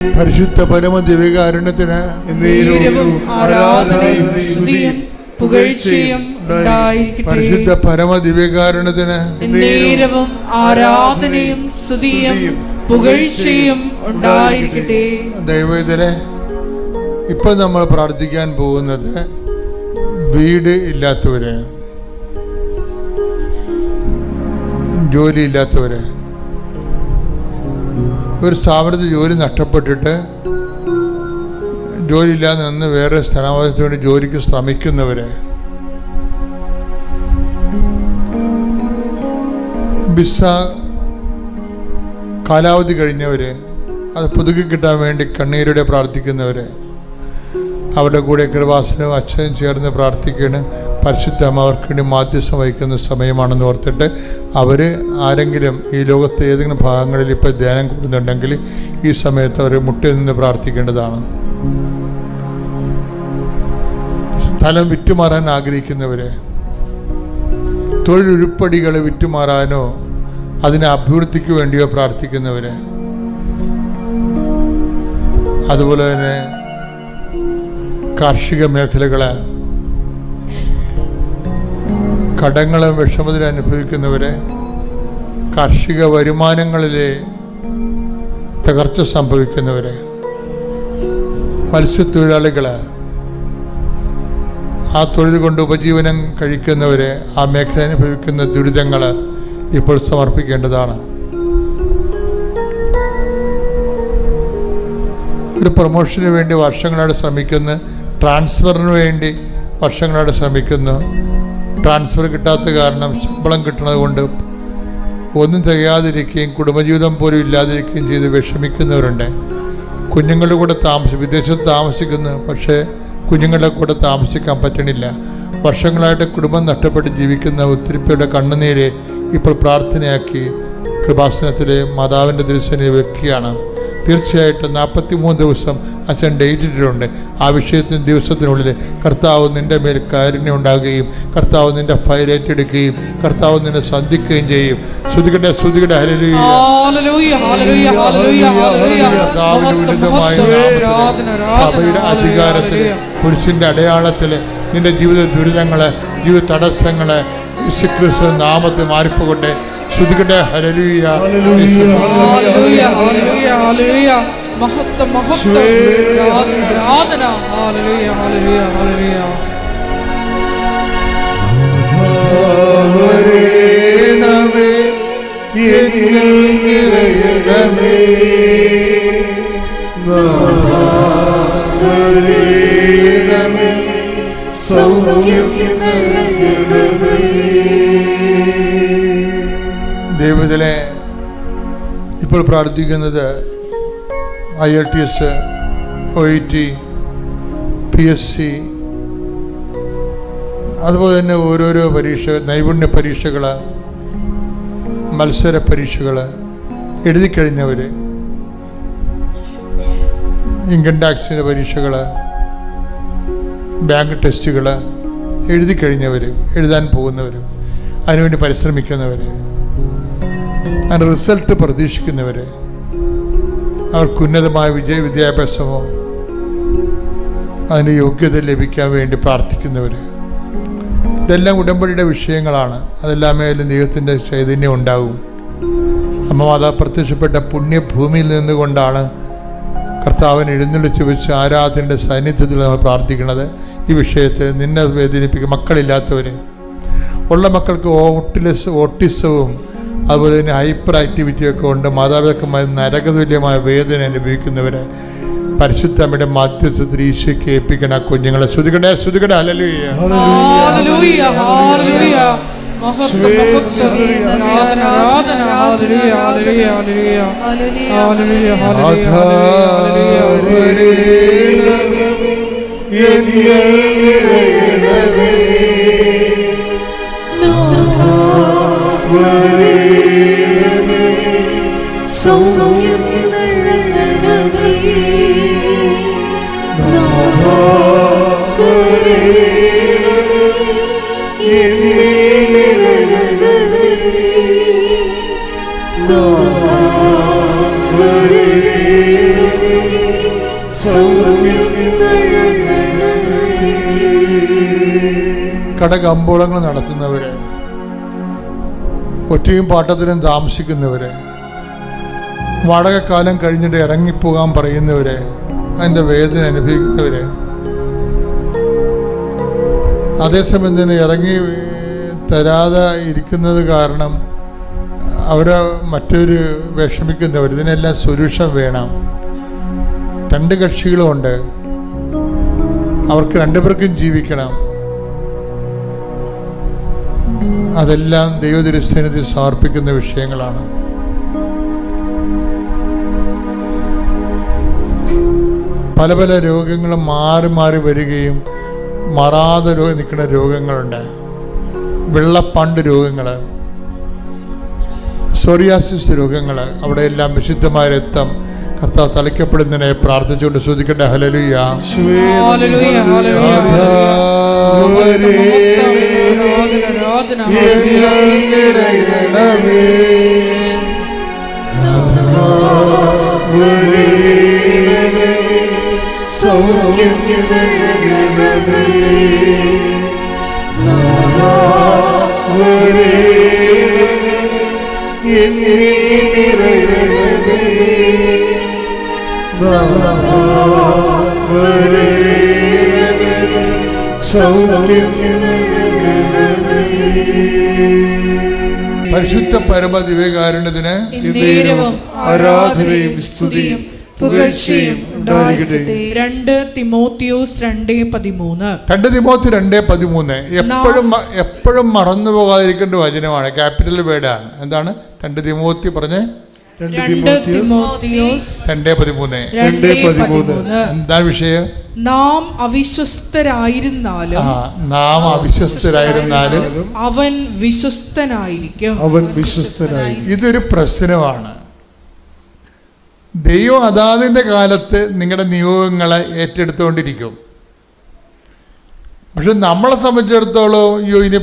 പരിശുദ്ധ പരമ ദിവ്യകാരുണ്യത്തിന് ആരാധനയും സ്തുതിയും പുകഴ്ചയും ഉണ്ടായിരിക്കട്ടെ. പരിശുദ്ധ പരമ ദിവ്യകാരുണ്യത്തിന് ആരാധനയും സ്തുതിയും പുകഴ്ചയും ഉണ്ടായിരിക്കട്ടെ. ദൈവത്തിലെ ഇപ്പൊ നമ്മൾ പ്രാർത്ഥിക്കാൻ പോകുന്നത് വീട് ഇല്ലാത്തവര്, ജോലി ഇല്ലാത്തവര്, ഒരു സ്ഥാപനത്തിൽ ജോലി നഷ്ടപ്പെട്ടിട്ട് ജോലിയില്ലാതെ നിന്ന് വേറെ സ്ഥാനാന്തരത്തിന് വേണ്ടി ജോലിക്ക് ശ്രമിക്കുന്നവര്, വിസ കാലാവധി കഴിഞ്ഞവര്, അത് പുതുക്കി കിട്ടാൻ വേണ്ടി കണ്ണീരോടെ പ്രാർത്ഥിക്കുന്നവര്, അവരുടെ കൂടെ കൃപാസനവും അച്ഛനും ചേർന്ന് പ്രാർത്ഥിക്കുകയാണ്. പരിശുദ്ധ അമ്മ അവർക്ക് വേണ്ടി മാധ്യസ്ഥം വഹിക്കുന്ന സമയമാണെന്ന് ഓർത്തിട്ട് അവർ ആരെങ്കിലും ഈ ലോകത്തെ ഏതെങ്കിലും ഭാഗങ്ങളിൽ ഇപ്പോൾ ധ്യാനം കൂടുന്നുണ്ടെങ്കിൽ ഈ സമയത്ത് അവർ മുട്ടിൽ നിന്ന് പ്രാർത്ഥിക്കേണ്ടതാണ്. സ്ഥലം വിറ്റുമാറാൻ ആഗ്രഹിക്കുന്നവർ, തൊഴിലുരുപ്പടികൾ വിറ്റുമാറാനോ അതിനെ അഭിവൃദ്ധിക്ക് വേണ്ടിയോ പ്രാർത്ഥിക്കുന്നവർ, അതുപോലെ തന്നെ കാർഷിക മേഖലകളെ കടങ്ങളും വിഷമത്തിൽ അനുഭവിക്കുന്നവരെ, കാർഷിക വരുമാനങ്ങളിലെ തകർച്ച സംഭവിക്കുന്നവരെ, മത്സ്യത്തൊഴിലാളികളെ, ആ തൊഴിൽ കൊണ്ട് ഉപജീവനം കഴിക്കുന്നവരെ, ആ മേഖല അനുഭവിക്കുന്ന ദുരിതങ്ങൾ ഇപ്പോൾ സമർപ്പിക്കേണ്ടതാണ്. ഒരു പ്രൊമോഷന് വേണ്ടി വർഷങ്ങളായിട്ട് ശ്രമിക്കുന്നു, ട്രാൻസ്ഫറിന് വേണ്ടി വർഷങ്ങളായിട്ട് ശ്രമിക്കുന്നു. ട്രാൻസ്ഫർ കിട്ടാത്ത കാരണം ശമ്പളം കിട്ടുന്നത് കൊണ്ട് ഒന്നും തികയാതിരിക്കുകയും കുടുംബജീവിതം പോലും ഇല്ലാതിരിക്കുകയും ചെയ്ത് വിഷമിക്കുന്നവരുണ്ട്. കുഞ്ഞുങ്ങളുടെ കൂടെ വിദേശത്ത് താമസിക്കുന്നു, പക്ഷേ കുഞ്ഞുങ്ങളുടെ കൂടെ താമസിക്കാൻ പറ്റണില്ല. വർഷങ്ങളായിട്ട് കുടുംബം നഷ്ടപ്പെട്ട് ജീവിക്കുന്ന ഒത്തിരി പേരുടെ കണ്ണുനീര് ഇപ്പോൾ പ്രാർത്ഥനയാക്കി കൃപാസനത്തിലെ മാതാവിൻ്റെ ദിവസനെ വെക്കുകയാണ്. തീർച്ചയായിട്ടും 43 ദിവസം അച്ഛൻ ഡേറ്റ് ഇട്ടിട്ടുണ്ട്. ആ ദിവസത്തിനുള്ളിൽ കർത്താവ് നിൻ്റെ മേൽ കാരുണ്യം ഉണ്ടാകുകയും കർത്താവ് നിൻ്റെ ഫയൽ ഏറ്റെടുക്കുകയും കർത്താവ് നിന്നെ സന്ധിക്കുകയും ചെയ്യും. ശ്രുതികട്ടെ ശ്രുതികട്ടെ ഹല്ലേലൂയ. സഭയുടെ അധികാരത്തിൽ പുരുഷന്റെ അടയാളത്തിൽ നിന്റെ ജീവിത ദുരിതങ്ങളെ, ജീവിത തടസ്സങ്ങളെ യേശുക്രിസ്തു നാമത്തിൽ മാറിപ്പോകട്ടെ. ശ്രുതികട്ടെ ഹല്ലേലൂയ. മഹത്വം മഹത്വം ആരാധന. ഹല്ലേലൂയ ഹല്ലേലൂയ ഹല്ലേലൂയ. വരേണമേ എന്നിൽ നിറയണമേ, വരേണമേ സൗഖ്യം നൽകണമേ. ദൈവത്തിലെ ഇപ്പോൾ പ്രാർത്ഥിക്കുന്നത് IELTS, OET, PSC, അതുപോലെ തന്നെ ഓരോരോ പരീക്ഷ, നൈപുണ്യ പരീക്ഷകൾ, മത്സര പരീക്ഷകൾ എഴുതിക്കഴിഞ്ഞവർ, ഇൻകം ടാക്സിൻ്റെ പരീക്ഷകൾ, ബാങ്ക് ടെസ്റ്റുകൾ എഴുതിക്കഴിഞ്ഞവർ, എഴുതാൻ പോകുന്നവർ, അതിനുവേണ്ടി പരിശ്രമിക്കുന്നവർ, അതിൻ്റെ റിസൾട്ട് പ്രതീക്ഷിക്കുന്നവർ, അവർക്ക് ഉന്നതമായ വിദ്യാഭ്യാസമോ അതിന് യോഗ്യത ലഭിക്കാൻ വേണ്ടി പ്രാർത്ഥിക്കുന്നവർ, ഇതെല്ലാം ഉടമ്പടിയുടെ വിഷയങ്ങളാണ്. അതെല്ലാമേലും ദൈവത്തിൻ്റെ ചൈതന്യം ഉണ്ടാകും. അമ്മ മാതാ പ്രത്യക്ഷപ്പെട്ട പുണ്യഭൂമിയിൽ നിന്നുകൊണ്ടാണ് കർത്താവിനെ എഴുന്നള്ളിച്ച് വെച്ച് ആരാധനയുടെ സാന്നിധ്യത്തിൽ നമ്മൾ പ്രാർത്ഥിക്കുന്നത്. ഈ വിഷയത്തിൽ നിന്നെ വേദനിപ്പിക്കും മക്കളില്ലാത്തവർ, ഉള്ള മക്കൾക്ക് ഓട്ടിസവും അതുപോലെ തന്നെ ഹൈപ്പർ ആക്ടിവിറ്റിയൊക്കെ ഉണ്ട്, മാതാപിതാക്കന്മാർ നരകതുല്യമായ വേദന അനുഭവിക്കുന്നവരെ പരിശുദ്ധ അമ്മയുടെ മധ്യസ്ഥത്തിൽ ഈശോയ്ക്ക് ഏൽപ്പിക്കണം. ആ കുഞ്ഞുങ്ങളെ ശ്രുതികടേ ശ്രുതികട ഹല്ലേലൂയ ഹല്ലേലൂയ ഹല്ലേലൂയ. മഹത്വം മഹത്വം ആരാധന ആരാധന. ഹല്ലേലൂയ ഹല്ലേലൂയ ഹല്ലേലൂയ ഹല്ലേലൂയ ഹല്ലേലൂയ സൗഖ്യം നൽകണമേ. വരേണമേ സൗഖ്യം നൽകണമേ. കടകമ്പോളങ്ങൾ നടത്തുന്നവര്, ഒറ്റയും പാട്ടത്തിനും താമസിക്കുന്നവര്, വാടകക്കാലം കഴിഞ്ഞിട്ട് ഇറങ്ങിപ്പോകാൻ പറയുന്നവര്, അതിൻ്റെ വേദന അനുഭവിക്കുന്നവര്, അതേസമയം തന്നെ ഇറങ്ങി തരാതെ ഇരിക്കുന്നത് കാരണം അവരെ മറ്റൊരു വിഷമിക്കുന്നവർ, ഇതിനെല്ലാം സൊല്യൂഷൻ വേണം. രണ്ട് കക്ഷികളുമുണ്ട്, അവർക്ക് രണ്ടുപേർക്കും ജീവിക്കണം. അതെല്ലാം ദൈവതിരുസന്നിധിയിൽ സമർപ്പിക്കുന്ന വിഷയങ്ങളാണ്. പല പല രോഗങ്ങളും മാറി മാറി വരികയും മാറാതെ നിൽക്കുന്ന രോഗങ്ങളുണ്ട്. വെള്ളപ്പണ്ട് രോഗങ്ങൾ, സോറിയാസിസ് രോഗങ്ങൾ, അവിടെയെല്ലാം വിശുദ്ധമായ രക്തം കർത്താവ് തളിക്കപ്പെടുന്നതിനെ പ്രാർത്ഥിച്ചുകൊണ്ട് ശ്രദ്ധിക്കട്ടെ. ഹല്ലേലൂയ. സൗഖ്യം നൽകണമേ. എന്നിൽ നിറയണമേ. സൗഖ്യം നൽകണമേ. പരിശുദ്ധ പരമ ദിവ്യകാരുണ്യത്തിന് ആരാധനയും സ്തുതിയും പുകഴ്ചയും ഉണ്ടായിരിക്കട്ടെ. 2 തിമോത്തിയോസ് 2:13. 2 തിമോത്തി 2:13 എപ്പോഴും മറന്നു പോകാതിരിക്കേണ്ട വചനമാണ്. ക്യാപിറ്റൽ വേർഡാണ്. എന്താണ് 2 തിമോത്തി പറഞ്ഞേ? 2 തിമോത്തിയോസ് 2:13. എന്താണ് വിഷയം? നാം അവിശ്വസ്തരായിരുന്നാലും അവൻ വിശ്വസ്തനായിരിക്കും. ഇതൊരു പ്രശ്നമാണ്. ദൈവം അതാതിൻ്റെ കാലത്ത് നിങ്ങളുടെ നിയോഗങ്ങളെ ഏറ്റെടുത്തുകൊണ്ടിരിക്കും. പക്ഷെ നമ്മളെ സംബന്ധിച്ചിടത്തോളം അയ്യോ ഇനി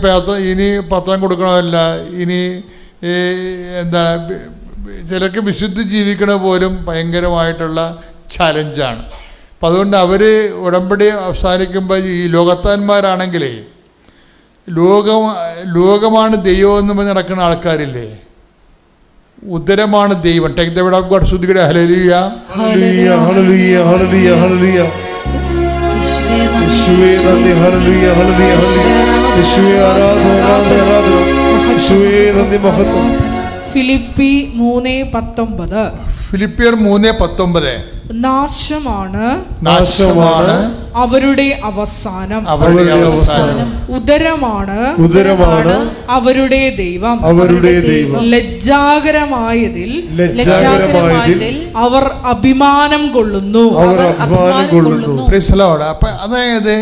പത്രം കൊടുക്കണമല്ല, ഇനി എന്താ, ചിലർക്ക് വിശുദ്ധി ജീവിക്കണ പോലും ഭയങ്കരമായിട്ടുള്ള ചലഞ്ചാണ്. അപ്പം അതുകൊണ്ട് അവർ ഉടമ്പടി അവസാനിക്കുമ്പോൾ ഈ ലോകത്താന്മാരാണെങ്കിലേ ലോകമാണ് ദൈവം എന്ന് പറഞ്ഞ് നടക്കുന്ന ആൾക്കാരില്ലേ, ഉദരമാണ് ദൈവം. Take the word of God. ശ്രദ്ധിക്കട്ടെ. ഹല്ലേലൂയ, ഹല്ലേലൂയ, ഹല്ലേലൂയ, ഹല്ലേലൂയ, ഹല്ലേലൂയ. യേശുവേ നന്ദി. ഹല്ലേലൂയ, ഹല്ലേലൂയ, ഹല്ലേലൂയ. യേശുവേ ആരാധന, ആരാധന, ആരാധന. യേശുവേ നന്ദി, മഹത്വം. ഫിലിപ്പി 3:19. ഫിലിപ്പിയർ 3:19. നാശമാണ് അവരുടെ അവസാനം, ഉദരമാണ് അവരുടെ ദൈവം. ലജ്ജാകരമായതിൽ അവർ അഭിമാനം കൊള്ളുന്നു. അപ്പൊ അതായത്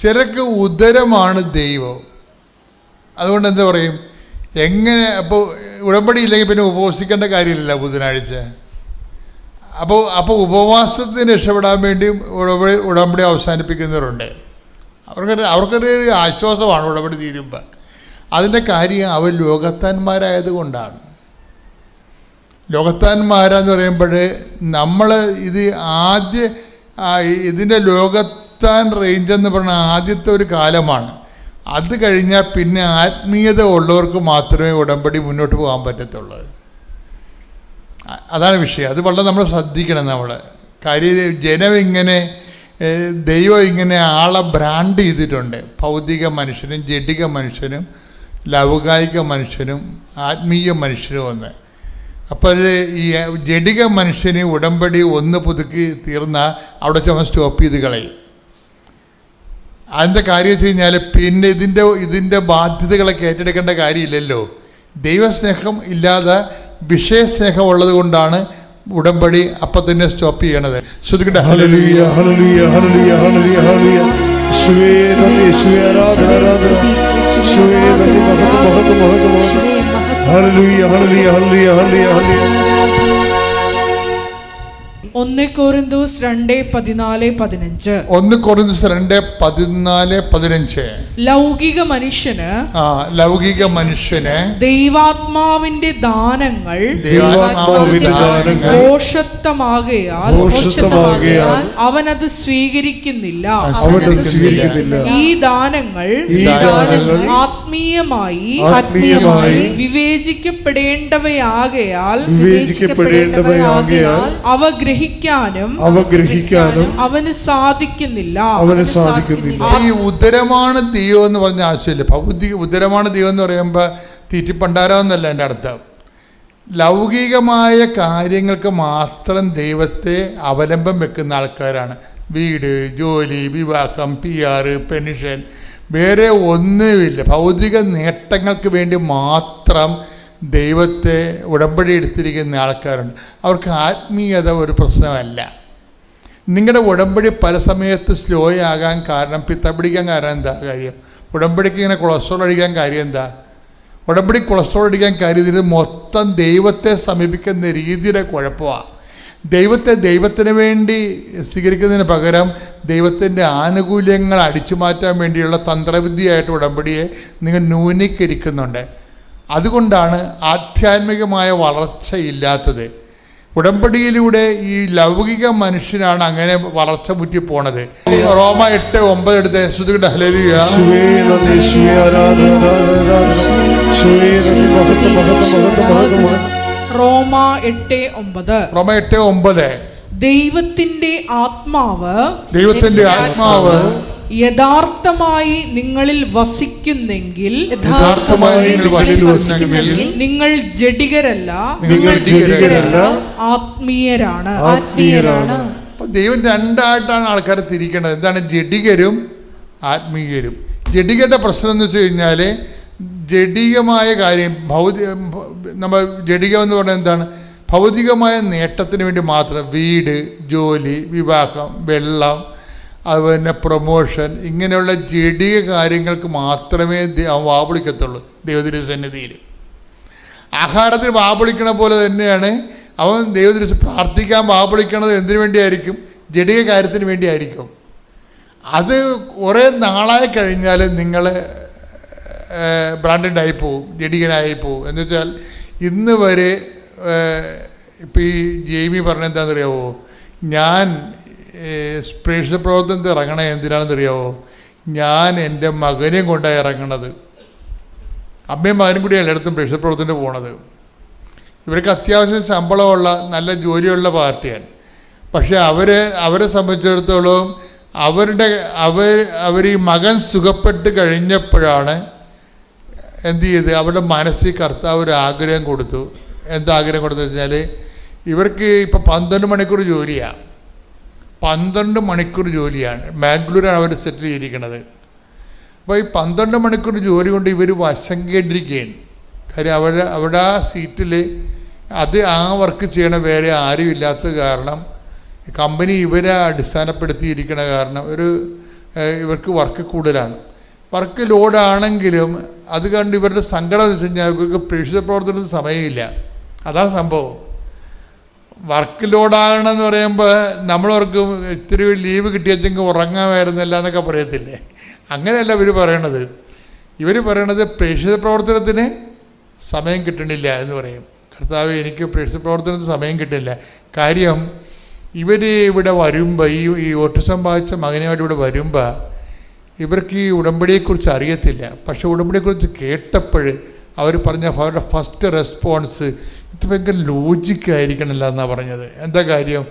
ചിലർക്ക് ഉദരമാണ് ദൈവം. അതുകൊണ്ട് എന്താ പറയും, എങ്ങനെ അപ്പോൾ ഉടമ്പടി ഇല്ലെങ്കിൽ പിന്നെ ഉപവസിക്കേണ്ട കാര്യമില്ല ബുധനാഴ്ച. അപ്പോൾ ഉപവാസത്തിന് രക്ഷപ്പെടാൻ വേണ്ടി ഉടമ്പടി അവസാനിപ്പിക്കുന്നവരുണ്ട്. അവർക്കൊരു ആശ്വാസമാണ് ഉടമ്പടി തീരുമ്പോൾ. അതിൻ്റെ കാര്യം അവർ ലോകത്താന്മാരായതുകൊണ്ടാണ്. ലോകത്താന്മാരാന്ന് പറയുമ്പോൾ നമ്മൾ ഇതിൻ്റെ ലോകത്താൻ റേഞ്ച് എന്ന് പറഞ്ഞാൽ ആദ്യത്തെ ഒരു കാലമാണ്. അത് കഴിഞ്ഞാൽ പിന്നെ ആത്മീയത ഉള്ളവർക്ക് മാത്രമേ ഉടമ്പടി മുന്നോട്ട് പോകാൻ പറ്റത്തുള്ളൂ. അതാണ് വിഷയം. അത് വളരെ നമ്മൾ ശ്രദ്ധിക്കണം. നമ്മൾ കാര്യം ജനം ഇങ്ങനെ ദൈവം ഇങ്ങനെ ആളെ ബ്രാൻഡ് ചെയ്തിട്ടുണ്ട്. ഭൗതിക മനുഷ്യനും ജഡിക മനുഷ്യനും ലൗകായിക മനുഷ്യനും ആത്മീയ മനുഷ്യനും ഒന്ന്. അപ്പോൾ ഈ ജഡിക മനുഷ്യന് ഉടമ്പടി ഒന്ന് പുതുക്കി തീർന്നാൽ അവിടെ ചുമ സ്റ്റോപ്പ് ചെയ്ത് കളയും. അതിൻ്റെ കാര്യം വെച്ച് കഴിഞ്ഞാൽ പിന്നെ ഇതിൻ്റെ ബാധ്യതകളൊക്കെ ഏറ്റെടുക്കേണ്ട കാര്യമില്ലല്ലോ. ദൈവസ്നേഹം ഇല്ലാതെ വിഷയസ്നേഹം ഉള്ളത് കൊണ്ടാണ് ഉടമ്പടി അപ്പം തന്നെ സ്റ്റോപ്പ് ചെയ്യണത്. ശ്രദ്ധിക്കട്ടെ. ഹല്ലേലൂയ, ഹല്ലേലൂയ, ഹല്ലേലൂയ, ഹല്ലേലൂയ, ഹല്ലേലൂയ. യേശുവേ നന്ദി, യേശുവേ ആരാധന, ആരാധന. യേശുവേ നന്ദി, മഹത്വം, മഹത്വം, മഹത്വം. ഹല്ലേലൂയ, ഹല്ലേലൂയ, ഹല്ലേലൂയ, ഹല്ലേലൂയ, ഹല്ലേലൂയ. 1 കൊരിന്ത്യർ 2:14-15. 1 കൊരിന്ത്യർ 2:14-15. ലൗകിക മനുഷ്യന് ലൗകിക മനുഷ്യന് ദൈവാത്മാവിന്റെ ദാനങ്ങൾ ഭോഷത്വമാകയാൽ അവനത് സ്വീകരിക്കുന്നില്ല. ഈ ദാനങ്ങൾ ആത്മീയമായി വിവേചിക്കപ്പെടേണ്ടവയാകയാൽ അവ ഗ്രഹിക്കാനും അവന് സാധിക്കുന്നില്ല. ഈ ഉദരമാണ് ദൈവം എന്ന് പറഞ്ഞ ആശയമില്ല. ഭൗതിക ഉദരമാണ് ദൈവം എന്ന് പറയുമ്പോൾ തീറ്റിപ്പണ്ടാരമെന്നല്ല എൻ്റെ അർത്ഥം. ലൗകികമായ കാര്യങ്ങൾക്ക് മാത്രം ദൈവത്തെ അവലംബം വെക്കുന്ന ആൾക്കാരാണ്. വീട്, ജോലി, വിവാഹം, PR, പെൻഷൻ, വേറെ ഒന്നുമില്ല. ഭൗതിക നേട്ടങ്ങൾക്ക് വേണ്ടി മാത്രം ദൈവത്തെ ഉടമ്പടി എടുത്തിരിക്കുന്ന ആൾക്കാരുണ്ട്. അവർക്ക് ആത്മീയത ഒരു പ്രശ്നമല്ല. നിങ്ങളുടെ ഉടമ്പടി പല സമയത്ത് സ്ലോ ആകാൻ കാരണം, പിത്ത പിടിക്കാൻ കാരണം എന്താ കാര്യം? ഉടമ്പടിക്ക് ഇങ്ങനെ കൊളസ്ട്രോൾ അടിക്കാൻ കാര്യം എന്താ? ഉടമ്പടി കൊളസ്ട്രോൾ അടിക്കാൻ കാര്യം ഇത് മൊത്തം ദൈവത്തെ സമീപിക്കുന്ന രീതിയുടെ കുഴപ്പമാണ്. ദൈവത്തിന് വേണ്ടി സ്വീകരിക്കുന്നതിന് പകരം ദൈവത്തിൻ്റെ ആനുകൂല്യങ്ങൾ അടിച്ചു മാറ്റാൻ വേണ്ടിയുള്ള തന്ത്രവിദ്യയായിട്ട് ഉടമ്പടിയെ നിങ്ങൾ ന്യൂനീകരിക്കുന്നുണ്ട്. അതുകൊണ്ടാണ് ആധ്യാത്മികമായ വളർച്ചയില്ലാത്തത്. ഉടമ്പടിയിലൂടെ ഈ ലൗകിക മനുഷ്യനാണ് അങ്ങനെ വളർച്ച മുറ്റി പോണത്. റോമ 8:9 എടുത്ത് ശ്രുതികട്ടെ. ഹല്ലേലൂയ. റോമ 8:9 ദൈവത്തിന്റെ ആത്മാവ് യഥാർത്ഥമായി നിങ്ങളിൽ വസിക്കുന്നെങ്കിൽ നിങ്ങൾ ജഡികരല്ല, ആത്മീയരാണ്. അപ്പൊ ദൈവം രണ്ടായിട്ടാണ് ആൾക്കാരെ തിരിക്കേണ്ടത്. എന്താണ് ജഡികരും ആത്മീയരും? ജഡികരുടെ പ്രശ്നം എന്ന് വെച്ച് കഴിഞ്ഞാൽ ജഡികമായ കാര്യം നമ്മൾ ജഡികം എന്ന് പറഞ്ഞാൽ എന്താണ്? ഭൗതികമായ നേട്ടത്തിന് വേണ്ടി മാത്രം വീട്, ജോലി, വിവാഹം, വെള്ളം, അതുപോലെ പ്രൊമോഷൻ, ഇങ്ങനെയുള്ള ജഡിക കാര്യങ്ങൾക്ക് മാത്രമേ വാവിളിക്കത്തുള്ളൂ ദൈവത്തിൻ്റെ സന്നിധിയിൽ. ആഹാരത്തിന് വാവിളിക്കണ പോലെ തന്നെയാണ് അവൻ ദൈവത്തിന് പ്രാർത്ഥിക്കാൻ വാവിളിക്കണത്. എന്തിനു വേണ്ടിയായിരിക്കും? ജഡിക കാര്യത്തിന് വേണ്ടിയായിരിക്കും. അത് കുറേ നാളായി കഴിഞ്ഞാൽ നിങ്ങൾ ബ്രാൻഡഡായി പോവും, ജഡികനായി പോവും. എന്നുവെച്ചാൽ ഇന്ന് വരെ ഇപ്പോൾ ഈ ജെയ്മി പറഞ്ഞെന്താണെന്നറിയാവോ? ഞാൻ പ്രേക്ഷിത പ്രവർത്തനത്തിൽ ഇറങ്ങണേ എന്തിനാണെന്നറിയാവോ? ഞാൻ എൻ്റെ മകനെയും കൊണ്ടാണ് ഇറങ്ങണത്. അമ്മയും മകനും കൂടി എല്ലായിടത്തും പ്രേക്ഷിത പ്രവർത്തനത്തിന് പോണത്. ഇവർക്ക് അത്യാവശ്യം ശമ്പളമുള്ള നല്ല ജോലിയുള്ള പാർട്ടിയാണ്. പക്ഷെ അവരെ സംബന്ധിച്ചിടത്തോളം അവർ ഈ മകൻ സുഖപ്പെട്ട് കഴിഞ്ഞപ്പോഴാണ് എന്ത് ചെയ്ത് അവരുടെ മനസ്സിൽ കർത്താവ് ഒരു ആഗ്രഹം കൊടുത്തു. എന്താ ആഗ്രഹം കൊടുത്തു വെച്ചാൽ ഇവർക്ക് ഇപ്പോൾ 12 മണിക്കൂർ ജോലിയാണ്. 12 മണിക്കൂർ ജോലിയാണ്. ബാംഗ്ലൂരാണ് അവർ സെറ്റിൽ ചെയ്തിരിക്കുന്നത്. അപ്പോൾ ഈ 12 മണിക്കൂർ ജോലി കൊണ്ട് ഇവർ വശം കേട്ടിരിക്കുകയാണ്. കാര്യം അവരുടെ ആ സീറ്റിൽ ആ വർക്ക് ചെയ്യണ വേറെ ആരും ഇല്ലാത്ത കാരണം, കമ്പനി ഇവരെ അടിസ്ഥാനപ്പെടുത്തിയിരിക്കണ കാരണം ഇവർക്ക് വർക്ക് കൂടുതലാണ്. വർക്ക് ലോഡാണെങ്കിലും അത് കണ്ട് ഇവരുടെ സങ്കടം എന്ന് വെച്ച് കഴിഞ്ഞാൽ ഇവർക്ക് പ്രേക്ഷിത പ്രവർത്തനത്തിന് സമയമില്ല. അതാണ് സംഭവം. വർക്ക് ലോഡാകണമെന്ന് പറയുമ്പോൾ നമ്മളവർക്കും ഇത്തിരി ലീവ് കിട്ടിയെങ്കിൽ ഉറങ്ങാമായിരുന്നില്ല എന്നൊക്കെ പറയത്തില്ലേ? അങ്ങനെയല്ല ഇവർ പറയണത്. ഇവർ പറയണത് പ്രേക്ഷിത പ്രവർത്തനത്തിന് സമയം കിട്ടണില്ല എന്ന് പറയും. കർത്താവ്, എനിക്ക് പ്രേക്ഷിത പ്രവർത്തനത്തിന് സമയം കിട്ടില്ല. കാര്യം ഇവർ ഇവിടെ വരുമ്പോൾ ഈ ഓട്ടിസം ബാധിച്ച മകനുമായിട്ട് ഇവിടെ വരുമ്പോൾ ഇവർക്ക് ഈ ഉടമ്പടിയെക്കുറിച്ച് അറിയത്തില്ല. പക്ഷെ ഉടമ്പടിയെക്കുറിച്ച് കേട്ടപ്പോൾ അവർ പറഞ്ഞ അവരുടെ ഫസ്റ്റ് റെസ്പോൺസ് ഇത് ഭയങ്കര ലോജിക്കായിരിക്കണമല്ലോ എന്നാണ് പറഞ്ഞത്. എന്താ കാര്യം?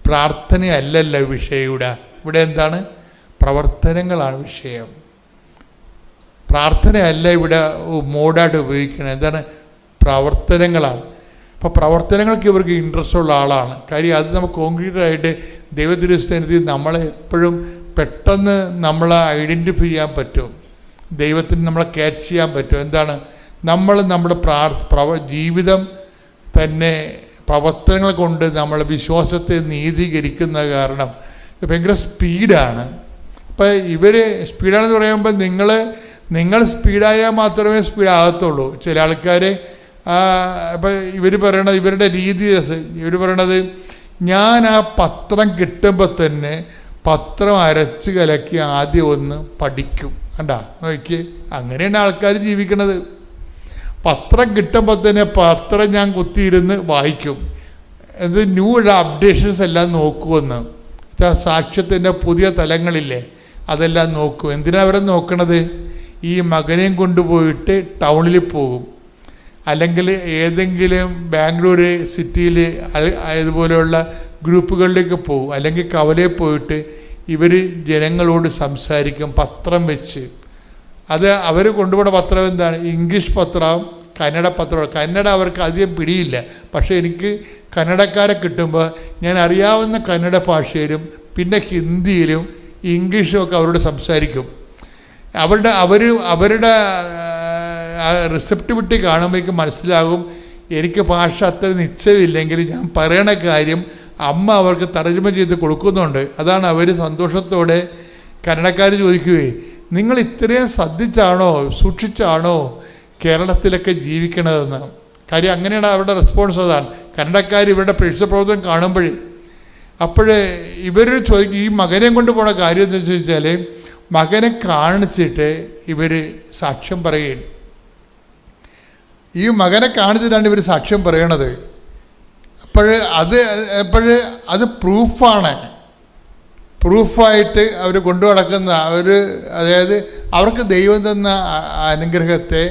പ്രാർത്ഥനയല്ലല്ല വിഷയം. ഇവിടെ എന്താണ്? പ്രവർത്തനങ്ങളാണ് വിഷയം. പ്രാർത്ഥനയല്ല ഇവിടെ മോഡായിട്ട് ഉപയോഗിക്കുന്നത്. എന്താണ്? പ്രവർത്തനങ്ങളാണ്. അപ്പോൾ പ്രവർത്തനങ്ങൾക്ക് ഇവർക്ക് ഇൻട്രസ്റ്റ് ഉള്ള ആളാണ്. കാര്യം അത് നമുക്ക് കോൺക്രീറ്റായിട്ട് ദൈവത്തിരുസ്ഥിതി നമ്മളെ എപ്പോഴും പെട്ടെന്ന് നമ്മളെ ഐഡൻറ്റിഫൈ ചെയ്യാൻ പറ്റും. ദൈവത്തിന് നമ്മളെ ക്യാച്ച് ചെയ്യാൻ പറ്റും. എന്താണ്? നമ്മൾ നമ്മുടെ ജീവിതം തന്നെ പ്രവർത്തനങ്ങൾ കൊണ്ട് നമ്മളെ വിശ്വാസത്തെ നീതീകരിക്കുന്ന കാരണം ഭയങ്കര സ്പീഡാണ്. അപ്പോൾ ഇവർ സ്പീഡാണെന്ന് പറയുമ്പോൾ നിങ്ങൾ സ്പീഡായാൽ മാത്രമേ സ്പീഡാകത്തുള്ളൂ. ചില ആൾക്കാർ ഇപ്പം ഇവർ പറയണത്, ഇവരുടെ രീതി ഇവർ പറയണത്, ഞാൻ ആ പത്രം കിട്ടുമ്പോൾ തന്നെ പത്രം അരച്ച് കലക്കി ആദ്യം ഒന്ന് പഠിക്കും. കണ്ട നോക്കി, അങ്ങനെയാണ് ആൾക്കാർ ജീവിക്കണത്. പത്രം കിട്ടുമ്പോൾ തന്നെ പത്രം ഞാൻ കുത്തിയിരുന്ന് വായിക്കും. ഇത് ന്യൂ അപ്ഡേഷൻസ് എല്ലാം നോക്കുമെന്ന്. സാക്ഷ്യത്തിൻ്റെ പുതിയ തലങ്ങളില്ലേ, അതെല്ലാം നോക്കും. എന്തിനാണ് അവരെ നോക്കണത്? ഈ മകനെയും കൊണ്ടുപോയിട്ട് ടൗണിൽ പോകും, അല്ലെങ്കിൽ ഏതെങ്കിലും ബാംഗ്ലൂർ സിറ്റിയിൽ ഇതുപോലെയുള്ള ഗ്രൂപ്പുകളിലേക്ക് പോകും, അല്ലെങ്കിൽ കവലയിൽ പോയിട്ട് ഇവർ ജനങ്ങളോട് സംസാരിക്കും പത്രം വെച്ച്. അത് അവർ കൊണ്ടുപോകുന്ന പത്രം എന്താണ്? ഇംഗ്ലീഷ് പത്രം, കന്നഡ പത്രം. കന്നഡ അവർക്ക് അധികം പിടിയില്ല. പക്ഷേ എനിക്ക് കന്നഡക്കാരെ കിട്ടുമ്പോൾ ഞാൻ അറിയാവുന്ന കന്നഡ ഭാഷയിലും പിന്നെ ഹിന്ദിയിലും ഇംഗ്ലീഷും ഒക്കെ അവരോട് സംസാരിക്കും. അവരുടെ റിസപ്റ്റിവിറ്റി കാണുമ്പോഴേക്കും മനസ്സിലാകും എനിക്ക് ഭാഷ അത്ര നിശ്ചയമില്ലെങ്കിൽ ഞാൻ പറയണ കാര്യം അമ്മ അവർക്ക് തർജ്ജമ ചെയ്ത് കൊടുക്കുന്നുണ്ട്. അതാണ് അവർ സന്തോഷത്തോടെ കന്നഡക്കാർ ചോദിക്കുകയെ, നിങ്ങൾ ഇത്രയും ശ്രദ്ധിച്ചാണോ സൂക്ഷിച്ചാണോ കേരളത്തിലൊക്കെ ജീവിക്കണതെന്ന്. കാര്യം അങ്ങനെയാണ് അവരുടെ റെസ്പോൺസ്. അതാണ് കന്നഡക്കാർ ഇവരുടെ പ്രേക്ഷിത പ്രവർത്തനം കാണുമ്പോഴേ. അപ്പോഴേ ഇവർ ചോദിക്കും ഈ മകനെയും കൊണ്ട് പോണ കാര്യം എന്താ ചോദിച്ചാൽ, മകനെ കാണിച്ചിട്ട് ഇവർ സാക്ഷ്യം പറയുകയാണ്. ഈ മകനെ കാണിച്ചിട്ടാണ് ഇവർ സാക്ഷ്യം പറയണത്. അത് പ്രൂഫാണ്. പ്രൂഫായിട്ട് അവർ കൊണ്ടു നടക്കുന്ന അതായത് അവർക്ക് ദൈവം തന്ന അനുഗ്രഹത്തെ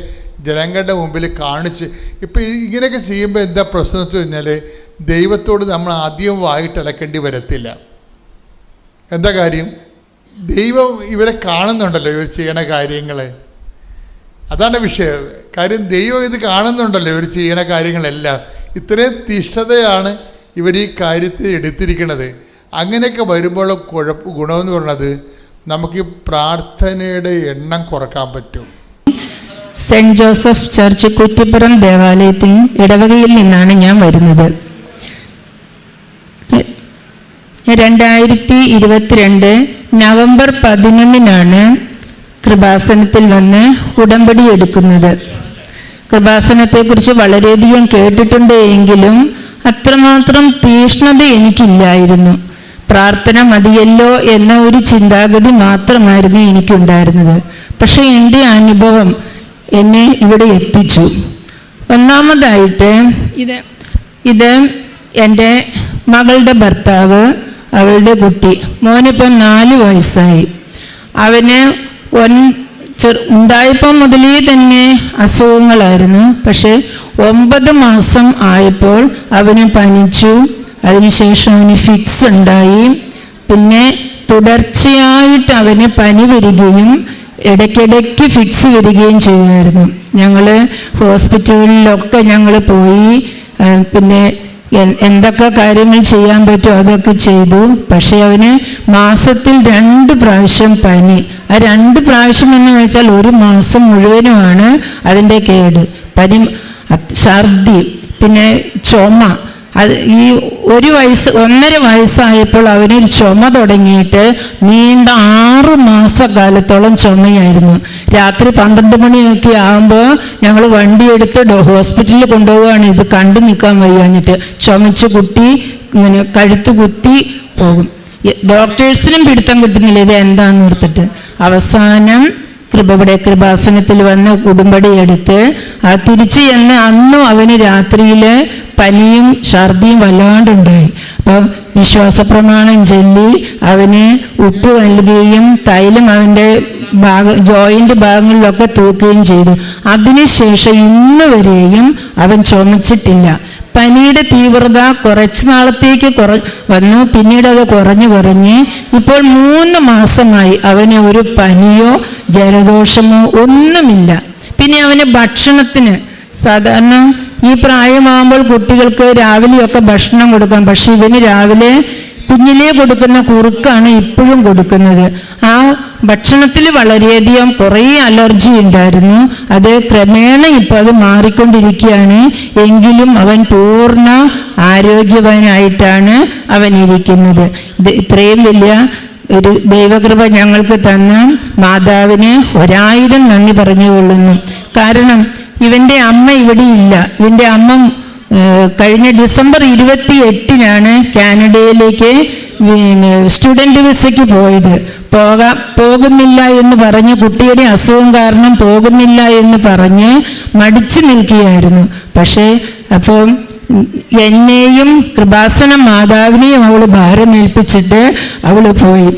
ജനങ്ങളുടെ മുമ്പിൽ കാണിച്ച്. ഇപ്പം ഇങ്ങനെയൊക്കെ ചെയ്യുമ്പോൾ എന്താ പ്രശ്നം എന്ന് വെച്ച് കഴിഞ്ഞാൽ, ദൈവത്തോട് നമ്മൾ ആദ്യം വായിട്ടലക്കേണ്ടി വരത്തില്ല. എന്താ കാര്യം? ദൈവം ഇവരെ കാണുന്നുണ്ടല്ലോ, ഇവർ ചെയ്യണ കാര്യങ്ങൾ. അതാണ് വിഷയം. കാര്യം ദൈവം ഇത് കാണുന്നുണ്ടല്ലോ ഇവർ ചെയ്യണ കാര്യങ്ങളെല്ലാം. ഇത്രയും തിഷ്ഠതയാണ് ഇവർ ഈ കാര്യത്തിൽ എടുത്തിരിക്കുന്നത്. അങ്ങനെയൊക്കെ വരുമ്പോൾ ഗുണമെന്ന് പറയുന്നത് നമുക്ക് പ്രാർത്ഥനയുടെ എണ്ണം കുറക്കാൻ പറ്റും. സെൻറ്റ് ജോസഫ് ചർച്ച് കുറ്റിപ്പുറം ദേവാലയത്തിൽ ഇടവകയിൽ നിന്നാണ് ഞാൻ വരുന്നത്. 2022 നവംബർ 11 കൃപാസനത്തിൽ വന്ന് ഉടമ്പടി എടുക്കുന്നത്. കൃപാസനത്തെക്കുറിച്ച് വളരെയധികം കേട്ടിട്ടുണ്ട് എങ്കിലും അത്രമാത്രം തീഷ്ണത എനിക്കില്ലായിരുന്നു. പ്രാർത്ഥന മതിയല്ലോ എന്ന ഒരു ചിന്താഗതി മാത്രമായിരുന്നു എനിക്കുണ്ടായിരുന്നത്. പക്ഷേ എൻ്റെ അനുഭവം എന്നെ ഇവിടെ എത്തിച്ചു. ഒന്നാമതായിട്ട് ഇത് എൻ്റെ മകളുടെ ഭർത്താവ്, അവളുടെ കുട്ടി, മോനിപ്പം 4 വയസ്സായി. അവന് ഉണ്ടായപ്പോൾ മുതലേ തന്നെ അസുഖങ്ങളായിരുന്നു. പക്ഷെ 9 മാസം ആയപ്പോൾ അവന് പനിച്ചു. അതിനുശേഷം അവന് ഫിക്സ് ഉണ്ടായി. പിന്നെ തുടർച്ചയായിട്ട് അവന് പനി വരികയും ഇടയ്ക്കിടയ്ക്ക് ഫിക്സ് വരികയും ചെയ്യുമായിരുന്നു. ഞങ്ങൾ ഹോസ്പിറ്റലിലൊക്കെ ഞങ്ങൾ പോയി. പിന്നെ എന്തൊക്കെ കാര്യങ്ങൾ ചെയ്യാൻ പറ്റുമോ അതൊക്കെ ചെയ്തു. പക്ഷേ അവന് മാസത്തിൽ 2 പ്രാവശ്യം പനി. ആ 2 പ്രാവശ്യം എന്ന് വെച്ചാൽ 1 മാസം മുഴുവനുമാണ് അതിൻ്റെ കേട്. പനി, ഛർദി, പിന്നെ ചുമ. അത് ഈ 1.5 വയസ്സായപ്പോൾ അവനൊരു ചുമ തുടങ്ങിയിട്ട് നീണ്ട 6 മാസക്കാലത്തോളം ചുമയായിരുന്നു. രാത്രി 12 മണിയൊക്കെ ആകുമ്പോൾ ഞങ്ങൾ വണ്ടിയെടുത്ത് ഹോസ്പിറ്റലിൽ കൊണ്ടുപോവുകയാണ്. ഇത് കണ്ടു നിൽക്കാൻ വയ്യാഞ്ഞിട്ട് ചുമച്ച് കുട്ടി ഇങ്ങനെ കഴുത്ത് കുത്തി പോകും. ഡോക്ടേഴ്സിനും പിടുത്തം കിട്ടുന്നില്ല ഇത് എന്താന്ന് ഓർത്തിട്ട്. അവസാനം ഇവിടെ കൃപാസനത്തിൽ വന്ന് ഉടമ്പടി എടുത്ത് തിരിച്ച് ചെന്ന് അന്നും അവന് രാത്രിയിൽ പനിയും ഛർദിയും വല്ലാണ്ടുണ്ടായി. അപ്പം വിശ്വാസപ്രമാണം ചൊല്ലി അവന് ഉപ്പ് നൽകുകയും തൈലം അവൻ്റെ ജോയിൻ്റ് ഭാഗങ്ങളിലൊക്കെ തൂക്കുകയും ചെയ്തു. അതിനുശേഷം ഇന്ന് വരെയും അവൻ ചുമച്ചിട്ടില്ല. പനിയുടെ തീവ്രത കുറച്ച് നാളത്തേക്ക് വന്നു. പിന്നീട് അത് കുറഞ്ഞ് ഇപ്പോൾ 3 മാസമായി അവന് ഒരു പനിയോ ജലദോഷമോ ഒന്നുമില്ല. പിന്നെ അവന് ഭക്ഷണത്തിന് സാധാരണ ഈ പ്രായമാകുമ്പോൾ കുട്ടികൾക്ക് രാവിലെയൊക്കെ ഭക്ഷണം കൊടുക്കാം. പക്ഷെ ഇവന് രാവിലെ കുഞ്ഞിലേ കൊടുക്കുന്ന കുറുക്കാണ് ഇപ്പോഴും കൊടുക്കുന്നത്. ആ ഭക്ഷണത്തിൽ വളരെയധികം കുറേ അലർജി ഉണ്ടായിരുന്നു. അത് ക്രമേണ ഇപ്പോൾ അത് മാറിക്കൊണ്ടിരിക്കുകയാണ്. എങ്കിലും അവൻ പൂർണ്ണ ആരോഗ്യവാനായിട്ടാണ് അവൻ ഇരിക്കുന്നത്. ഇത്രയും വലിയ ഒരു ദൈവകൃപ ഞങ്ങൾക്ക് തന്ന മാതാവിന് 1000 നന്ദി പറഞ്ഞുകൊള്ളുന്നു. കാരണം ഇവൻ്റെ അമ്മ ഇവിടെ ഇല്ല. ഇവൻ്റെ അമ്മ കഴിഞ്ഞ ഡിസംബർ 28 കാനഡയിലേക്ക് പിന്നെ സ്റ്റുഡൻറ് വിസയ്ക്ക് പോയത്. പോകുന്നില്ല എന്ന് പറഞ്ഞ്, കുട്ടിയുടെ അസുഖം കാരണം പോകുന്നില്ല എന്ന് പറഞ്ഞ് മടിച്ചു നിൽക്കുകയായിരുന്നു. പക്ഷേ അപ്പോൾ എന്നെയും കൃപാസന മാതാവിനെയും അവൾ ഭാരമേൽപ്പിച്ചിട്ട് അവൾ പോയി.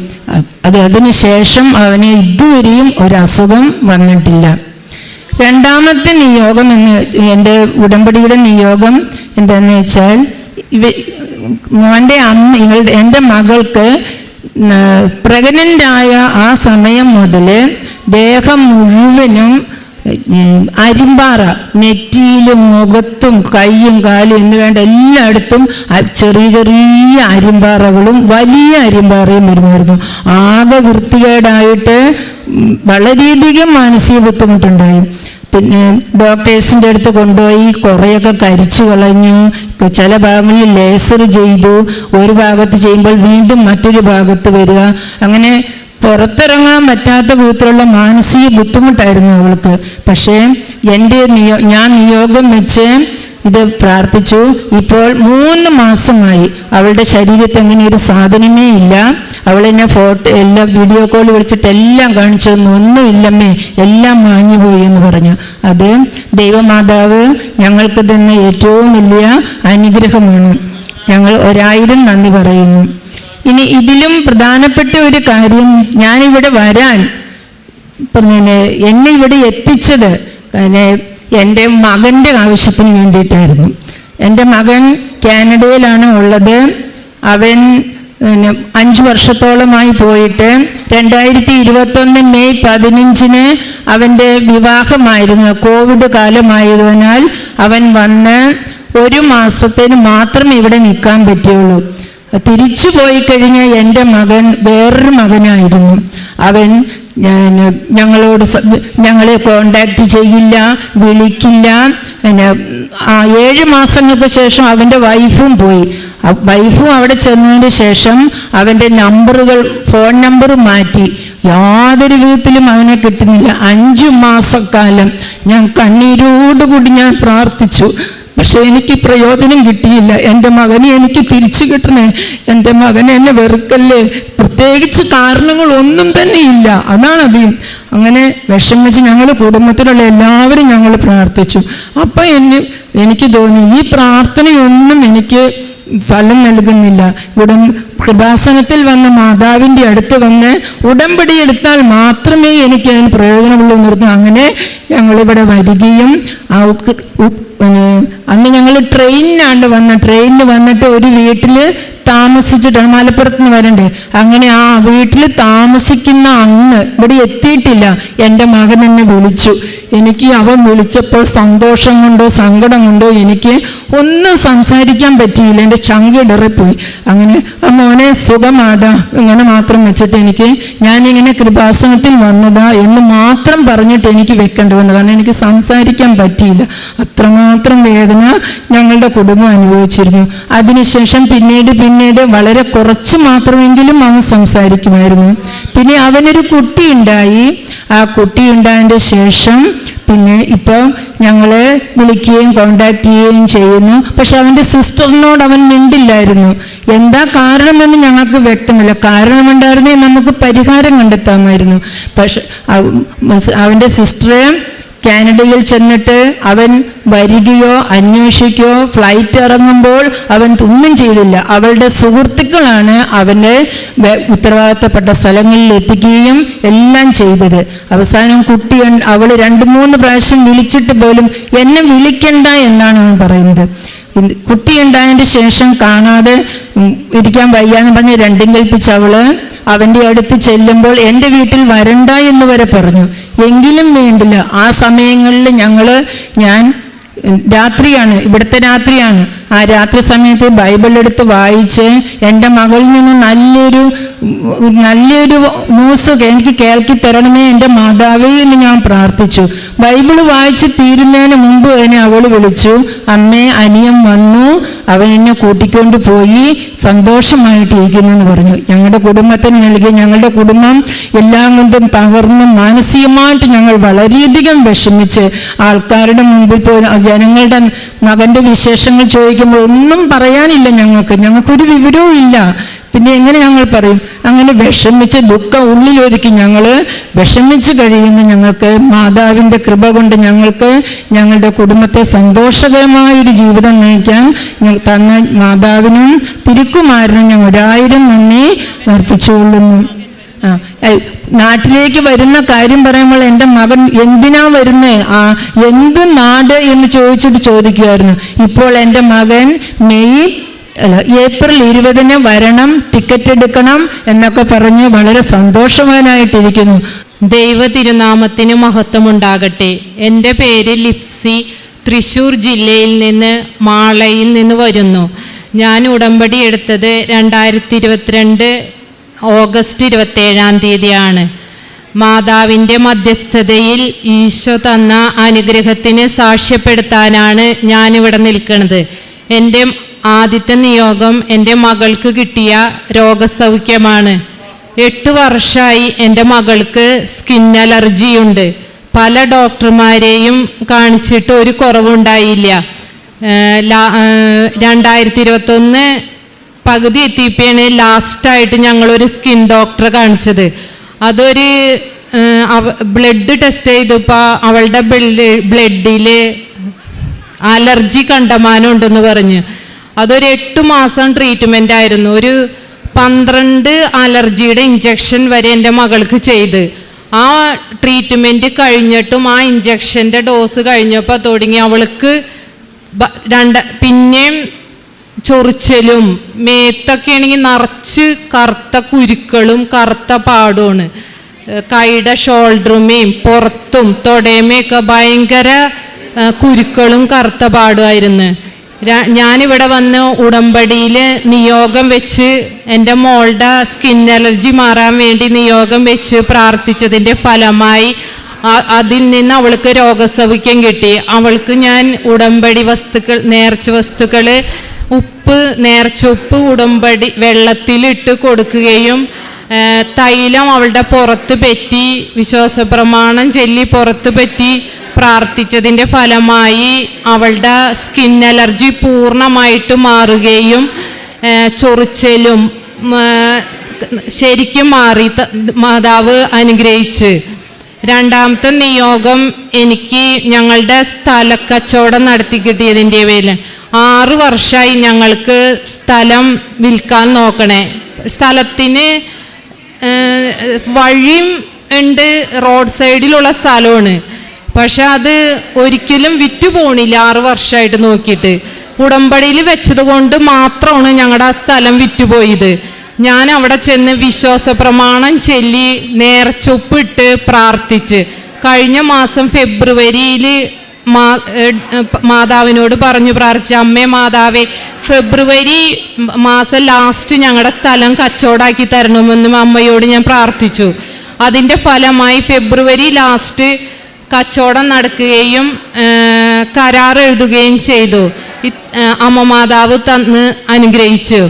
അതിനുശേഷം അവന് ഇതുവരെയും ഒരസുഖം വന്നിട്ടില്ല. രണ്ടാമത്തെ നിയോഗം എൻ്റെ ഉടമ്പടിയുടെ നിയോഗം എന്താണെന്ന് വെച്ചാൽ, മോൻ്റെ അമ്മ എൻ്റെ മകൾക്ക് പ്രഗ്നൻ്റായ ആ സമയം മുതൽ ദേഹം മുഴുവനും അരിമ്പാറ, നെറ്റിയിലും മുഖത്തും കൈയും കാലും എന്ന് വേണ്ട എല്ലായിടത്തും ചെറിയ ചെറിയ അരിമ്പാറകളും വലിയ അരിമ്പാറയും വരുമായിരുന്നു. ആകെ വൃത്തികേടായിട്ട് വളരെയധികം മാനസിക ബുദ്ധിമുട്ടുണ്ടായി. പിന്നെ ഡോക്ടേഴ്സിൻ്റെ അടുത്ത് കൊണ്ടുപോയി കുറേയൊക്കെ കരിച്ചു കളഞ്ഞു. ചില ഭാഗങ്ങളിൽ ലേസർ ചെയ്തു. ഒരു ഭാഗത്ത് ചെയ്യുമ്പോൾ വീണ്ടും മറ്റൊരു ഭാഗത്ത് വരിക. അങ്ങനെ പുറത്തിറങ്ങാൻ പറ്റാത്ത വിധത്തിലുള്ള മാനസിക ബുദ്ധിമുട്ടായിരുന്നു അവൾക്ക്. പക്ഷേ ഞാൻ നിയോഗം വെച്ച് ഇത് പ്രാർത്ഥിച്ചു. ഇപ്പോൾ 3 മാസമായി അവളുടെ ശരീരത്തിൽ അങ്ങനെ ഒരു സാധനമേ ഇല്ല. അവളെന്നെ എല്ലാം വീഡിയോ കോൾ വിളിച്ചിട്ട് എല്ലാം കാണിച്ചു തന്നു. ഒന്നുമില്ലമ്മേ, എല്ലാം മാഞ്ഞുപോയി എന്ന് പറഞ്ഞു. അത് ദൈവമാതാവ് ഞങ്ങൾക്ക് തന്ന ഏറ്റവും വലിയ അനുഗ്രഹമാണ്. ഞങ്ങൾ 1000 നന്ദി പറയുന്നു. ഇനി ഇതിലും പ്രധാനപ്പെട്ട ഒരു കാര്യം, ഞാനിവിടെ വരാൻ എന്നെ ഇവിടെ എത്തിച്ചത് എൻ്റെ മകൻ്റെ ആവശ്യത്തിന് വേണ്ടിയിട്ടായിരുന്നു. എൻ്റെ മകൻ കാനഡയിലാണ് ഉള്ളത്. അവൻ 5 വർഷത്തോളമായി പോയിട്ട് 2021 മെയ് 15 അവൻ്റെ വിവാഹമായിരുന്നു. കോവിഡ് കാലമായതിനാൽ അവൻ വന്ന് 1 മാസത്തിന് മാത്രം ഇവിടെ നിൽക്കാൻ പറ്റുള്ളൂ. തിരിച്ചു പോയി കഴിഞ്ഞ എൻ്റെ മകൻ വേറൊരു മകനായിരുന്നു. അവൻ ഞങ്ങളെ കോണ്ടാക്ട് ചെയ്യില്ല, വിളിക്കില്ല. 7 മാസങ്ങൾക്ക് ശേഷം അവൻ്റെ വൈഫും പോയി. വൈഫും അവിടെ ചെന്നതിന് ശേഷം അവൻ്റെ ഫോൺ നമ്പർ മാറ്റി. യാതൊരു വിധത്തിലും അവനെ കിട്ടുന്നില്ല. 5 മാസക്കാലം ഞാൻ കണ്ണീരോടുകൂടി ഞാൻ പ്രാർത്ഥിച്ചു. പക്ഷെ എനിക്ക് പ്രയോജനം കിട്ടിയില്ല. എൻ്റെ മകനെ എനിക്ക് തിരിച്ചു കിട്ടണേ, എൻ്റെ മകനെ എന്നെ വെറുക്കല്ലേ. പ്രത്യേകിച്ച് കാരണങ്ങളൊന്നും തന്നെ ഇല്ല. അതാണധികം. അങ്ങനെ വിഷമിച്ച് ഞങ്ങൾ കുടുംബത്തിലുള്ള എല്ലാവരും ഞങ്ങൾ പ്രാർത്ഥിച്ചു. അപ്പം എനിക്ക് തോന്നി ഈ പ്രാർത്ഥനയൊന്നും എനിക്ക് ഫലം നൽകുന്നില്ല. കൃപാസനത്തിൽ വന്ന മാതാവിൻ്റെ അടുത്ത് വന്ന് ഉടമ്പടി എടുത്താൽ മാത്രമേ എനിക്ക് അതിന് പ്രയോജനമുള്ളൂ നിർത്തും. അങ്ങനെ ഞങ്ങളിവിടെ വരികയും അന്ന് ഞങ്ങൾ ട്രെയിനിന് വന്നിട്ട് ഒരു വീട്ടിൽ താമസിച്ചിട്ടാണ്, മലപ്പുറത്ത് നിന്ന് വരണ്ടേ. അങ്ങനെ ആ വീട്ടിൽ താമസിക്കുന്ന അന്ന് ഇവിടെ എത്തിയിട്ടില്ല. എൻ്റെ മകൻ എന്നെ വിളിച്ചു. എനിക്ക് അവൻ വിളിച്ചപ്പോൾ സന്തോഷം കൊണ്ടോ സങ്കടം കൊണ്ടോ എനിക്ക് ഒന്നും സംസാരിക്കാൻ പറ്റിയില്ല. എൻ്റെ ചങ്കിടറിപ്പോയി. അങ്ങനെ ആ മോനെ സുഖമാടാ ഇങ്ങനെ മാത്രം വെച്ചിട്ട് ഞാനിങ്ങനെ കൃപാസനത്തിൽ വന്നതാ എന്ന് മാത്രം പറഞ്ഞിട്ട് എനിക്ക് വെക്കേണ്ടി വന്നു. കാരണം എനിക്ക് സംസാരിക്കാൻ പറ്റിയില്ല. അത്രമാത്രം വേദന ഞങ്ങളുടെ കുടുംബം അനുഭവിച്ചിരുന്നു. അതിനുശേഷം പിന്നീട് വളരെ കുറച്ച് മാത്രമെങ്കിലും അവൻ സംസാരിക്കുമായിരുന്നു. പിന്നെ അവനൊരു കുട്ടി ഉണ്ടായി. ആ കുട്ടി ഉണ്ടായതിൻ്റെ ശേഷം പിന്നെ ഇപ്പോൾ ഞങ്ങൾ വിളിക്കുകയും കോണ്ടാക്ട് ചെയ്യുകയും ചെയ്യുന്നു. പക്ഷെ അവൻ്റെ സിസ്റ്ററിനോട് അവൻ മിണ്ടില്ലായിരുന്നു. എന്താ കാരണമെന്ന് ഞങ്ങൾക്ക് വ്യക്തമല്ല. കാരണമുണ്ടായിരുന്നെങ്കിൽ നമുക്ക് പരിഹാരം കണ്ടെത്താമായിരുന്നു. പക്ഷെ അവൻ്റെ സിസ്റ്ററെ കാനഡയിൽ ചെന്നിട്ട് അവൻ വരികയോ അന്വേഷിക്കുകയോ ഫ്ലൈറ്റ് ഇറങ്ങുമ്പോൾ അവൻ ഒന്നും ചെയ്തില്ല. അവളുടെ സുഹൃത്തുക്കളാണ് അവനെ ഉത്തരവാദിത്തപ്പെട്ട സ്ഥലങ്ങളിൽ എത്തിക്കുകയും എല്ലാം ചെയ്തത്. അവസാനം അവൾ 2-3 പ്രാവശ്യം വിളിച്ചിട്ട് പോലും എന്നെ വിളിക്കണ്ട എന്നാണ് അവൻ പറയുന്നത്. കുട്ടി ഉണ്ടായതിൻ്റെ ശേഷം കാണാതെ ഇരിക്കാൻ വയ്യാന്ന് പറഞ്ഞ് 2 കൽപ്പിച്ച് അവൻ്റെ അടുത്ത് ചെല്ലുമ്പോൾ എൻ്റെ വീട്ടിൽ വരണ്ട എന്ന് വരെ പറഞ്ഞു. എങ്കിലും വേണ്ടില്ല. ആ സമയങ്ങളിൽ ഞാൻ രാത്രിയാണ്, ഇവിടുത്തെ രാത്രിയാണ്. ആ രാത്രി സമയത്ത് ബൈബിൾ എടുത്ത് വായിച്ച് എൻ്റെ മകളിൽ നിന്ന് നല്ലൊരു ന്യൂസ് എനിക്ക് കേൾക്കി തരണമേ എൻ്റെ മാതാവേ എന്ന് ഞാൻ പ്രാർത്ഥിച്ചു. ബൈബിൾ വായിച്ച് തീരുന്നതിന് മുമ്പ് തന്നെ അവൾ വിളിച്ചു, അമ്മേ അനിയൻ വന്നു, അവൻ എന്നെ കൂട്ടിക്കൊണ്ട് പോയി, സന്തോഷമായിട്ടിരിക്കുന്നു എന്ന് പറഞ്ഞു. ഞങ്ങളുടെ കുടുംബത്തിന് നൽകി. ഞങ്ങളുടെ കുടുംബം എല്ലാം കൊണ്ടും തകർന്ന് മാനസികമായിട്ട് ഞങ്ങൾ വളരെയധികം വിഷമിച്ച് ആൾക്കാരുടെ മുമ്പിൽ പോയി ജനങ്ങളുടെ മകൻ്റെ വിശേഷങ്ങൾ ചോദിക്കുമ്പോൾ ഒന്നും പറയാനില്ല. ഞങ്ങൾക്കൊരു വിവരവും ഇല്ല. പിന്നെ എങ്ങനെ ഞങ്ങൾ പറയും? അങ്ങനെ വിഷമിച്ച് ദുഃഖം ഉള്ളിലൊതുക്കി ഞങ്ങൾ വിഷമിച്ച് കഴിയുന്ന ഞങ്ങൾക്ക് മാതാവിൻ്റെ കൃപ കൊണ്ട് ഞങ്ങൾക്ക് ഞങ്ങളുടെ കുടുംബത്തെ സന്തോഷകരമായൊരു ജീവിതം നയിക്കാൻ തന്ന മാതാവിനും തിരുക്കുമാരനും ഞങ്ങൾ 1000 നന്ദി അർപ്പിച്ചുകൊള്ളുന്നു. നാട്ടിലേക്ക് വരുന്ന കാര്യം പറയുമ്പോൾ എൻ്റെ മകൻ എന്തിനാ വരുന്നേ, എന്ത് നാട് എന്ന് ചോദിക്കുമായിരുന്നു. ഇപ്പോൾ എൻ്റെ മകൻ ഏപ്രിൽ 20 വരണം, ടിക്കറ്റ് എടുക്കണം എന്നൊക്കെ പറഞ്ഞ് വളരെ സന്തോഷവാനായിട്ടിരിക്കുന്നു. ദൈവ തിരുനാമത്തിന് മഹത്വമുണ്ടാകട്ടെ. എൻ്റെ പേര് ലിപ്സി, തൃശ്ശൂർ ജില്ലയിൽ നിന്ന് മാളയിൽ നിന്ന് വരുന്നു. ഞാൻ ഉടമ്പടി എടുത്തത് 2022 ഓഗസ്റ്റ് 27 മാതാവിൻ്റെ മധ്യസ്ഥതയിൽ ഈശോ തന്ന അനുഗ്രഹത്തിന് സാക്ഷ്യപ്പെടുത്താനാണ് ഞാനിവിടെ നിൽക്കുന്നത്. എൻ്റെ ആദ്യത്തെ നിയോഗം എൻ്റെ മകൾക്ക് കിട്ടിയ രോഗസൗഖ്യമാണ്. 8 വർഷമായി എൻ്റെ മകൾക്ക് സ്കിൻ അലർജിയുണ്ട്. പല ഡോക്ടർമാരെയും കാണിച്ചിട്ട് ഒരു കുറവുണ്ടായില്ല. 2021 പകുതി എത്തിയപ്പോഴാണ് ലാസ്റ്റായിട്ട് ഞങ്ങളൊരു സ്കിൻ ഡോക്ടറെ കാണിച്ചത്. അതൊരു ബ്ലഡ് ടെസ്റ്റ് ചെയ്തപ്പോൾ അവളുടെ ബ്ലഡിൽ അലർജി കണ്ടമാനം ഉണ്ടെന്ന് പറഞ്ഞു. അതൊരു 8 മാസം ട്രീറ്റ്മെൻ്റ് ആയിരുന്നു. ഒരു 12 അലർജിയുടെ ഇഞ്ചക്ഷൻ വരെ എൻ്റെ മകൾക്ക് ചെയ്ത്. ആ ട്രീറ്റ്മെൻറ്റ് കഴിഞ്ഞിട്ടും ആ ഇഞ്ചക്ഷൻ്റെ ഡോസ് കഴിഞ്ഞപ്പോൾ തുടങ്ങി അവൾക്ക് പിന്നെയും ചൊറിച്ചലും, മേത്തൊക്കെ ആണെങ്കിൽ നിറച്ച് കറുത്ത കുരുക്കളും കറുത്ത പാടുമാണ്. കൈയുടെ ഷോൾഡറുമേയും പുറത്തും തൊടയമേയൊക്കെ ഭയങ്കര കുരുക്കളും കറുത്ത പാടുമായിരുന്നു. ഞാനിവിടെ വന്ന് ഉടമ്പടിയിൽ നിയോഗം വെച്ച് എൻ്റെ മോളുടെ സ്കിൻ അലർജി മാറാൻ വേണ്ടി നിയോഗം വെച്ച് പ്രാർത്ഥിച്ചതിൻ്റെ ഫലമായി അതിൽ നിന്ന് അവൾക്ക് രോഗസൗഖ്യം കിട്ടി. അവൾക്ക് ഞാൻ ഉടമ്പടി വസ്തുക്കൾ, നേർച്ച വസ്തുക്കൾ, നേർച്ച ഉപ്പ് ഉടമ്പടി വെള്ളത്തിലിട്ട് കൊടുക്കുകയും തൈലം അവളുടെ പുറത്ത് പറ്റി വിശ്വാസപ്രമാണം ചൊല്ലി പുറത്ത് പറ്റി പ്രാർത്ഥിച്ചതിൻ്റെ ഫലമായി അവളുടെ സ്കിൻ അലർജി പൂർണ്ണമായിട്ട് മാറുകയും ചൊറിച്ചലും ശരിക്കും മാറി മാതാവ് അനുഗ്രഹിച്ച്. രണ്ടാമത്തെ നിയോഗം എനിക്ക് ഞങ്ങളുടെ സ്ഥലക്കച്ചവടം നടത്തി കിട്ടിയതിൻ്റെ പേരിൽ 6 വർഷമായി ഞങ്ങൾക്ക് സ്ഥലം വിൽക്കാൻ നോക്കണേ. സ്ഥലത്തിന് വഴിയും ഉണ്ട്, റോഡ് സൈഡിലുള്ള സ്ഥലമാണ്. പക്ഷെ അത് ഒരിക്കലും വിറ്റു പോണില്ല. 6 വർഷമായിട്ട് നോക്കിയിട്ട് ഉടമ്പടിയിൽ വെച്ചത് കൊണ്ട് മാത്രമാണ് ഞങ്ങളുടെ ആ സ്ഥലം വിറ്റുപോയത്. ഞാൻ അവിടെ ചെന്ന് വിശ്വാസപ്രമാണം ചൊല്ലി നേർച്ചൊപ്പിട്ട് പ്രാർത്ഥിച്ച് കഴിഞ്ഞ മാസം ഫെബ്രുവരിയിൽ മാതാവിനോട് പറഞ്ഞു പ്രാർത്ഥിച്ചു, അമ്മേ മാതാവേ, ഫെബ്രുവരി മാസം ലാസ്റ്റ് ഞങ്ങളുടെ സ്ഥലം കച്ചവടമാക്കി തരണമെന്നും അമ്മയോട് ഞാൻ പ്രാർത്ഥിച്ചു. അതിൻ്റെ ഫലമായി ഫെബ്രുവരി ലാസ്റ്റ് കച്ചവടം നടക്കുകയും കരാർ എഴുതുകയും ചെയ്തു. അമ്മ മാതാവ് തന്ന് അനുഗ്രഹിച്ചു.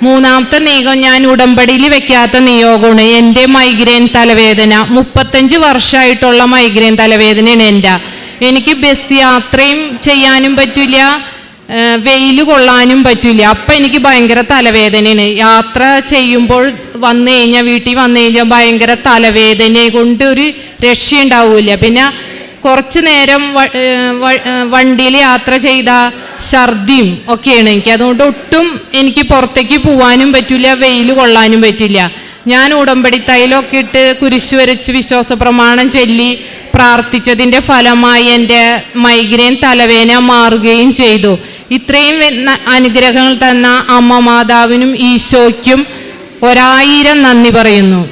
മൂന്നാമത്തെ നിയോഗം ഞാൻ ഉടമ്പടിയിൽ വെക്കാത്ത നിയോഗമാണ്. എൻ്റെ മൈഗ്രെയിൻ തലവേദന 35 വർഷമായിട്ടുള്ള മൈഗ്രെയിൻ തലവേദനയാണ് എനിക്ക് ബസ് യാത്രയും ചെയ്യാനും പറ്റില്ല, വെയിൽ കൊള്ളാനും പറ്റില്ല. അപ്പം എനിക്ക് ഭയങ്കര തലവേദനയാണ്. യാത്ര ചെയ്യുമ്പോൾ വീട്ടിൽ വന്നു കഴിഞ്ഞാൽ ഭയങ്കര തലവേദനയെ കൊണ്ട് ഒരു രക്ഷയുണ്ടാവില്ല. പിന്നെ കുറച്ച് നേരം വണ്ടിയിൽ യാത്ര ചെയ്ത ഛർദിയും ഒക്കെയാണ് എനിക്ക്. അതുകൊണ്ട് ഒട്ടും എനിക്ക് പുറത്തേക്ക് പോകാനും പറ്റില്ല, വെയിൽ കൊള്ളാനും പറ്റില്ല. ഞാൻ ഉടമ്പടി തൈലമൊക്കെ ഇട്ട് കുരിശ് വരച്ച് വിശ്വാസപ്രമാണം ചൊല്ലി പ്രാർത്ഥിച്ചതിൻ്റെ ഫലമായി എൻ്റെ മൈഗ്രെയിൻ തലവേദന മാറുകയും ചെയ്തു. ഇത്രയും അനുഗ്രഹങ്ങൾ തന്ന അമ്മ മാതാവിനും ഈശോയ്ക്കും 1000 നന്ദി പറയുന്നു.